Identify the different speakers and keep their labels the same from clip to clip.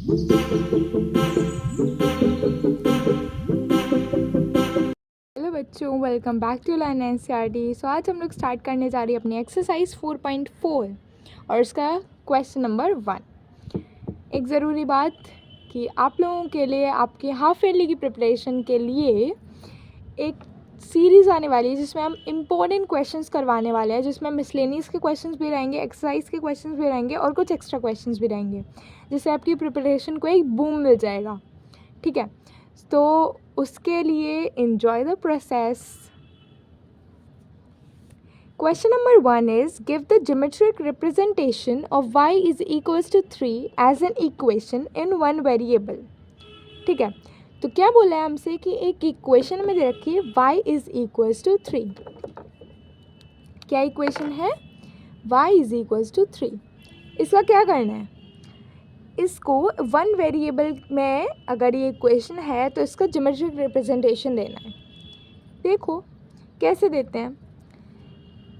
Speaker 1: Hello बच्चों, welcome back to learn NCERT. So आज हम लोग स्टार्ट करने जा रही है अपनी एक्सरसाइज 4.4 और इसका क्वेश्चन नंबर 1। एक ज़रूरी बात कि आप लोगों के लिए आपके हाफ ईयरली की प्रिपरेशन के लिए एक सीरीज़ आने वाली है जिसमें हम इम्पोर्टेंट क्वेश्चंस करवाने वाले हैं, जिसमें मिसलेनियस के क्वेश्चंस भी रहेंगे, एक्सरसाइज के क्वेश्चंस भी रहेंगे और कुछ एक्स्ट्रा क्वेश्चंस भी रहेंगे, जिससे आपकी प्रिपरेशन को एक बूम मिल जाएगा। ठीक है, तो उसके लिए enjoy the process. Question number 1 is give the geometric representation of y is equals to 3 as an equation in one variable. ठीक है, तो क्या बोला है हमसे कि एक इक्वेशन में दे रखी है y is equals to 3। क्या इक्वेशन है? y is equals to 3। इसका क्या करना है? इसको वन वेरिएबल में अगर ये इक्वेशन है तो इसका ज्योमेट्रिक रिप्रेजेंटेशन देना है। देखो कैसे देते हैं,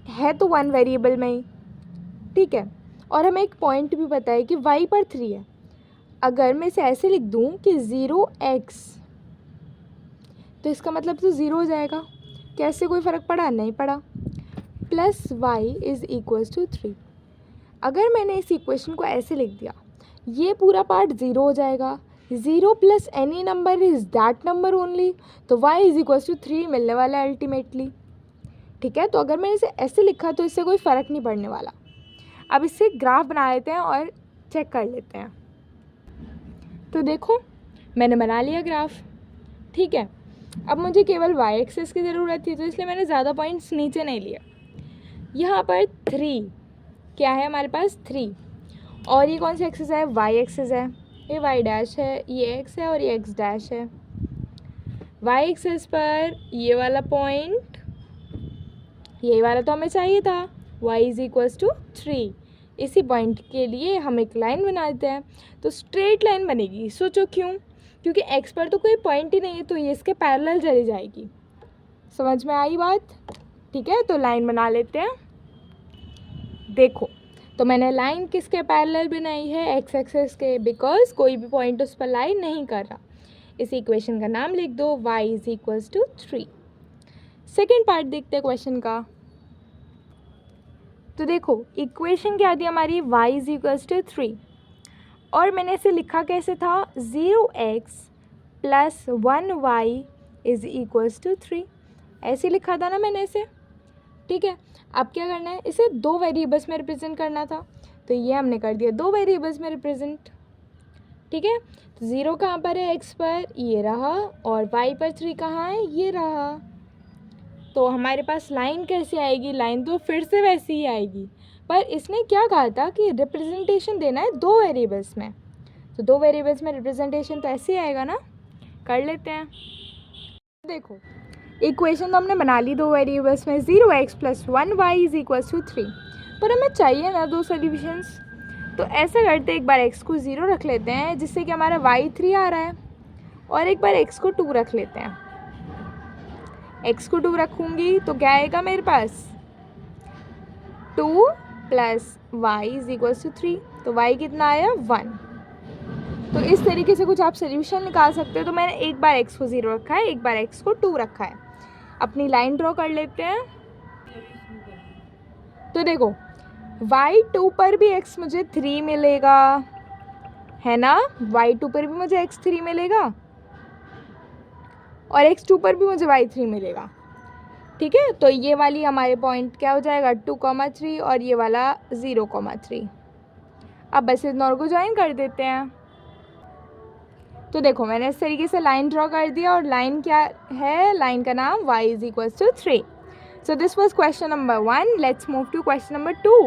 Speaker 1: है तो वन वेरिएबल में ही, ठीक है, और हमें एक पॉइंट भी पता है कि y पर 3 है। अगर मैं इसे ऐसे लिख दूँ कि 0x, तो इसका मतलब तो 0 हो जाएगा। कैसे कोई फ़र्क पड़ा? नहीं पड़ा। Plus y is equals to 3। अगर मैंने इस इक्वेशन को ऐसे लिख दिया, ये पूरा पार्ट 0 हो जाएगा। 0 plus any number is that number only, तो y इज़ इक्वल्स टू 3 मिलने वाला है अल्टीमेटली। ठीक है, तो अगर मैंने इसे ऐसे लिखा तो इससे कोई फ़र्क नहीं पड़ने वाला। अब इससे ग्राफ बना लेते हैं और चेक कर लेते हैं। तो देखो मैंने बना लिया ग्राफ। ठीक है, अब मुझे केवल y एक्सिस की ज़रूरत थी, तो इसलिए मैंने ज़्यादा पॉइंट्स नीचे नहीं लिए। यहाँ पर 3 क्या है हमारे पास? 3। और ये कौन सी एक्सिस है? y एक्सिस है। ये y डैश है, ये x है और ये x डैश है। y एक्सिस पर ये वाला पॉइंट, ये वाला तो हमें चाहिए था, y इज़ इक्वल्स टू 3। इसी पॉइंट के लिए हम एक लाइन बना देते हैं, तो स्ट्रेट लाइन बनेगी। सोचो क्यों? क्योंकि x पर तो कोई पॉइंट ही नहीं है, तो ये इसके पैरेलल चली जाएगी। समझ में आई बात? ठीक है, तो लाइन बना लेते हैं। देखो तो मैंने लाइन किसके पैरेलल बनाई है? x एक्सिस के, बिकॉज कोई भी पॉइंट उस पर लाइन नहीं कर रहा। इस इक्वेशन का नाम लिख दो, y is equals to 3। Second part देखते हैं क्वेश्चन का। तो देखो इक्वेशन क्या थी हमारी? y इज़ इक्वल्स टू 3, और मैंने इसे लिखा कैसे था? 0x plus 1y is equals to 3। ऐसे लिखा था ना मैंने इसे। ठीक है, अब क्या करना है? इसे 2 वेरिएबल्स में रिप्रेजेंट करना था, तो ये हमने कर दिया 2 वेरिएबल्स में रिप्रेजेंट। ठीक है, तो 0 कहाँ पर है? x पर, ये रहा, और y पर 3 कहाँ है? ये रहा। तो हमारे पास लाइन कैसे आएगी? लाइन तो फिर से वैसी ही आएगी, पर इसने क्या कहा था कि रिप्रेजेंटेशन देना है 2 वेरिएबल्स में, तो 2 वेरिएबल्स में रिप्रेजेंटेशन तो ऐसे ही आएगा ना। कर लेते हैं। देखो इक्वेशन तो हमने बना ली 2 वेरिएबल्स में, 0x plus 1y is equals to 3, पर हमें चाहिए ना 2 सोल्यूशंस। तो ऐसा करते एक बार x को 0 रख लेते हैं, जिससे कि हमारा y 3 आ रहा है, और एक बार x को 2 रख लेते हैं। x को 2 रखूँगी तो क्या आएगा मेरे पास? 2 plus Y is equals to 3, तो y कितना आया? 1। तो इस तरीके से कुछ आप सोल्यूशन निकाल सकते हो। तो मैंने एक बार x को 0 रखा है, एक बार x को 2 रखा है। अपनी लाइन ड्रॉ कर लेते हैं। तो देखो y2 पर भी x मुझे 3 मिलेगा, है ना? y2 पर भी मुझे x 3 मिलेगा, और x2 पर भी मुझे y 3 मिलेगा। ठीक है, तो ये वाली हमारे पॉइंट क्या हो जाएगा? 2,3, और ये वाला 0,3। अब बस इन दोनों को ज्वाइन कर देते हैं। तो देखो मैंने इस तरीके से लाइन ड्रॉ कर दिया, और लाइन क्या है? लाइन का नाम y is equals to 3। So this was question number 1. Let's move to question number 2.